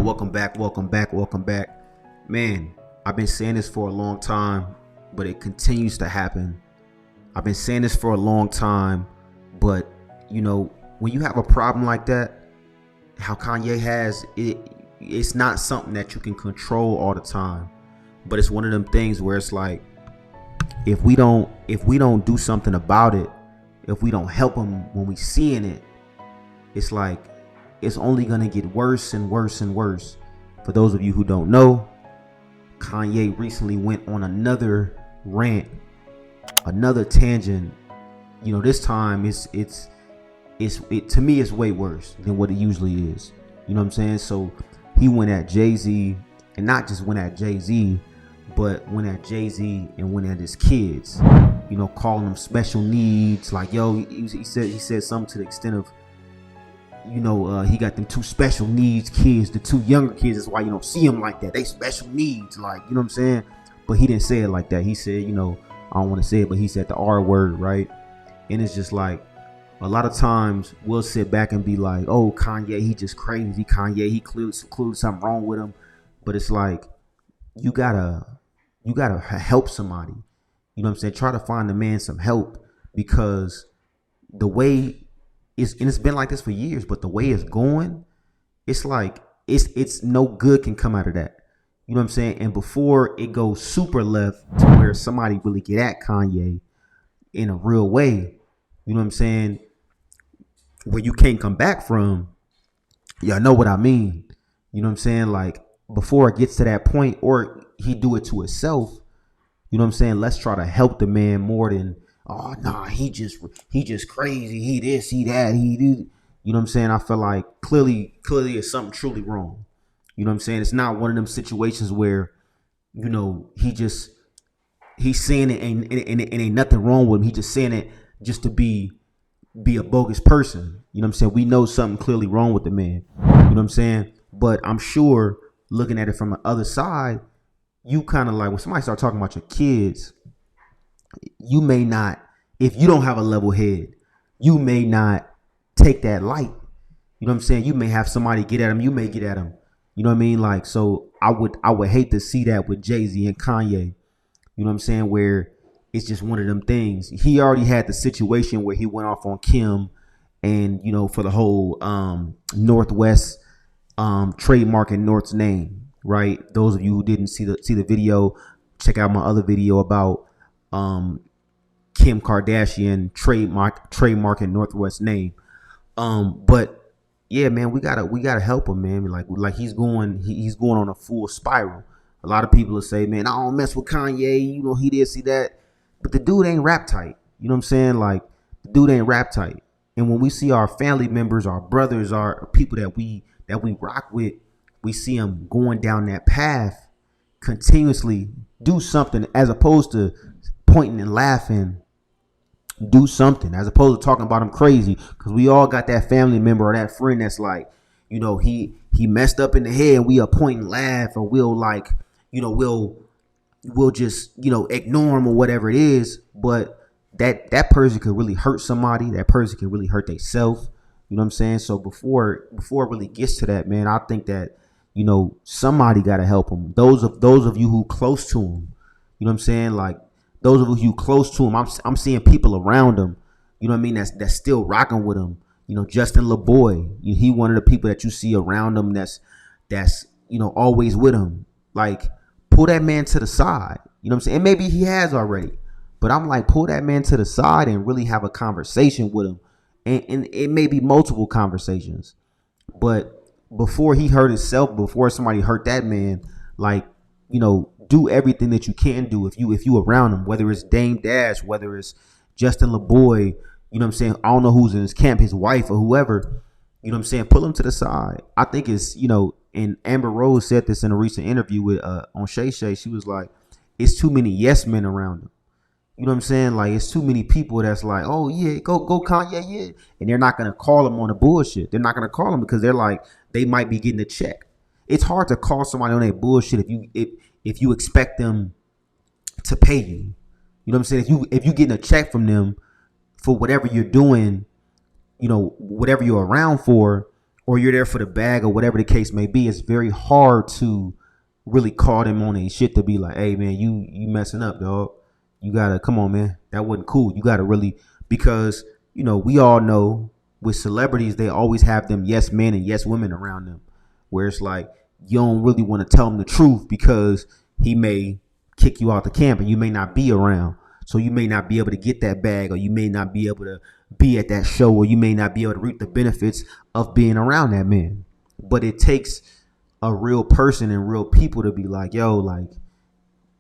welcome back, welcome back, welcome back. Man, I've been saying this for a long time, but it continues to happen. I've been saying this for a long time, but when you have a problem like that, how Kanye has it, it's not something that you can control all the time. But it's one of them things where it's like, if we don't do something about it, if we don't help him when we seeing it, it's like it's only gonna get worse and worse and worse. For those of you who don't know, Kanye recently went on another rant, another tangent. This time it to me it's way worse than what it usually is. You know what I'm saying? So he went at Jay-Z, and not just went at Jay-Z, but went at Jay-Z and went at his kids. Calling them special needs. Like, he said something to the extent of, he got them two special needs kids, the two younger kids. That's why you don't see them like that. They special needs, like, you know what I'm saying? But he didn't say it like that. He said, I don't want to say it, but he said the R word, right? And it's just like, a lot of times we'll sit back and be like, oh, Kanye, he just crazy. Kanye, he clearly something wrong with him. But it's like, you gotta help somebody. You know what I'm saying? Try to find the man some help, because the way it's been like this for years, but the way it's going, it's like it's no good can come out of that. You know what I'm saying? And before it goes super left to where somebody really get at Kanye in a real way, you know what I'm saying, where you can't come back from, y'all know what I mean. You know what I'm saying? Like, before it gets to that point, or he do it to himself, you know what I'm saying? Let's try to help the man more than, oh, nah, he just crazy. He this, he that, he do. You know what I'm saying? I feel like clearly is something truly wrong. You know what I'm saying? It's not one of them situations where, he's saying it and ain't nothing wrong with him. He just saying it just to be a bogus person. You know what I'm saying? We know something clearly wrong with the man. You know what I'm saying? But I'm sure, looking at it from the other side, you kind of like, when somebody start talking about your kids, you may not, if you don't have a level head, you may not take that light. You know what I'm saying? You may have somebody get at him. You may get at him. You know what I mean? Like, so I would hate to see that with Jay-Z and Kanye. You know what I'm saying? Where it's just one of them things. He already had the situation where he went off on Kim, and, for the whole Northwest trademarking North's name, right? Those of you who didn't see the video, check out my other video about Kim Kardashian trademarking Northwest name. But yeah, man, we gotta help him, man. Like he's going on a full spiral. A lot of people will say, man, I don't mess with Kanye. He did see that, but the dude ain't rap tight. You know what I'm saying? Like, the dude ain't rap tight. And when we see our family members, our brothers, our people that we rock with, we see them going down that path continuously. Do something, as opposed to pointing and laughing. Do something, as opposed to talking about them crazy, because we all got that family member or that friend that's like, he messed up in the head, and we point and laugh, or we'll like, we'll just ignore him or whatever it is. But that person could really hurt somebody. That person can really hurt themselves. You know what I'm saying? So before it really gets to that, man, I think that somebody got to help him. Those of you who close to him, you know what I'm saying? Like, those of you close to him, I'm seeing people around him, you know what I mean, that's still rocking with him. Justin LaBoy, he one of the people that you see around him that's always with him. Like, pull that man to the side. You know what I'm saying? And maybe he has already, but I'm like, pull that man to the side and really have a conversation with him. And it may be multiple conversations, but before he hurt himself, before somebody hurt that man, like, do everything that you can do if you around him, whether it's Dame Dash, whether it's Justin LaBoy, you know what I'm saying? I don't know who's in his camp, his wife or whoever, you know what I'm saying? Pull him to the side. I think it's, and Amber Rose said this in a recent interview with on Shay Shay. She was like, it's too many yes men around him. You know what I'm saying? Like, it's too many people that's like, oh yeah, go Kanye, yeah. And they're not gonna call him on the bullshit. They're not gonna call him because they're like, they might be getting a check. It's hard to call somebody on that bullshit if you expect them to pay you. You know what I'm saying? If you getting a check from them for whatever you're doing, whatever you're around for, or you're there for the bag or whatever the case may be, it's very hard to really call them on their shit to be like, hey man, you messing up, dog. You gotta come on, man. That wasn't cool. You gotta really, because we all know with celebrities they always have them yes men and yes women around them, where it's like you don't really want to tell him the truth because he may kick you out the camp and you may not be around. So you may not be able to get that bag, or you may not be able to be at that show, or you may not be able to reap the benefits of being around that man. But it takes a real person and real people to be like, yo, like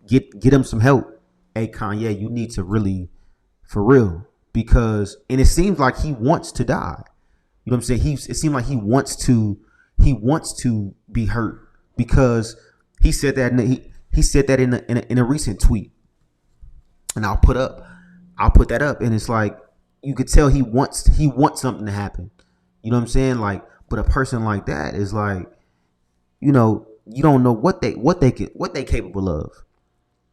get him some help. Hey Kanye, you need to really, for real, because and it seems like he wants to die. You know what I'm saying? It seems like he wants to be hurt, because he said that he said that in a recent tweet, and I'll put that up, and it's like you could tell he wants something to happen. You know what I'm saying? Like, but a person like that is like, you don't know what they capable of.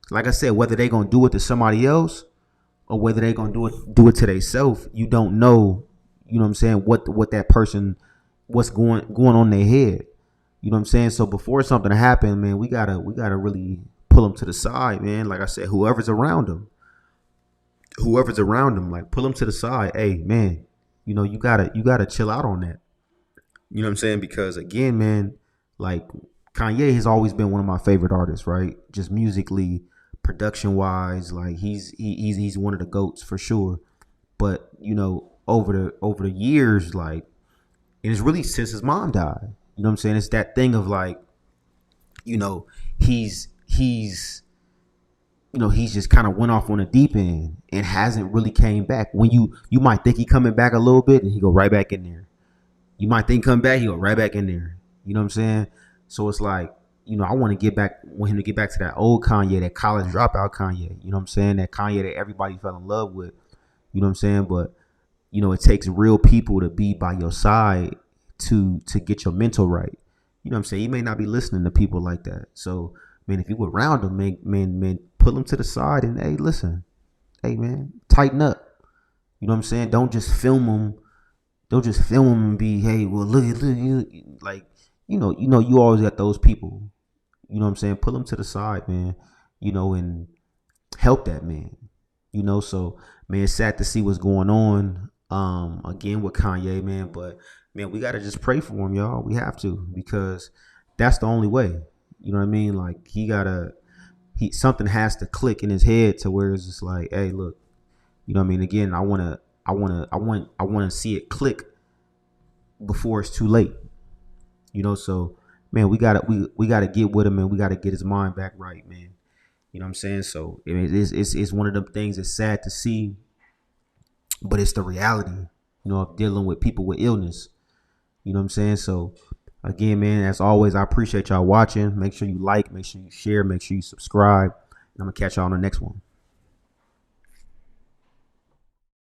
Like I said, whether they gonna do it to somebody else or whether they gonna do it to themselves, you don't know. You know what I'm saying? What that person, what's going on in their head. You know what I'm saying? So before something happens, man, we gotta really pull them to the side, man. Like I said, whoever's around them, like pull them to the side. Hey, man, you gotta chill out on that. You know what I'm saying? Because again, man, like Kanye has always been one of my favorite artists, right? Just musically, production wise, like he's one of the GOATs for sure. But over the years, like, and it's really since his mom died. You know what I'm saying? It's that thing of like, he's just kind of went off on a deep end and hasn't really came back. When you might think he coming back a little bit and he go right back in there. You might think come back, he go right back in there. You know what I'm saying? So it's like, I want him to get back to that old Kanye, that college dropout Kanye. You know what I'm saying? That Kanye that everybody fell in love with. You know what I'm saying? But, it takes real people to be by your side to get your mental right. You know what I'm saying? You may not be listening to people like that. So, man, if you around them, man, pull them to the side and, hey, listen. Hey, man, tighten up. You know what I'm saying? Don't just film them. Don't just film them and be, hey, well, look, like, you always got those people. You know what I'm saying? Pull them to the side, man, and help that man. So, man, it's sad to see what's going on, again with Kanye, man. But, man, we got to just pray for him, y'all. We have to, because that's the only way. You know what I mean? Like, something has to click in his head to where it's just like, hey, look, you know what I mean? Again, I want to see it click before it's too late. So, man, we gotta get with him, and we gotta get his mind back right, man. You know what I'm saying? So it's one of them things that's sad to see, but it's the reality, of dealing with people with illness. You know what I'm saying? So again, man, as always, I appreciate y'all watching. Make sure you like, make sure you share, make sure you subscribe, and I'm gonna catch y'all on the next one.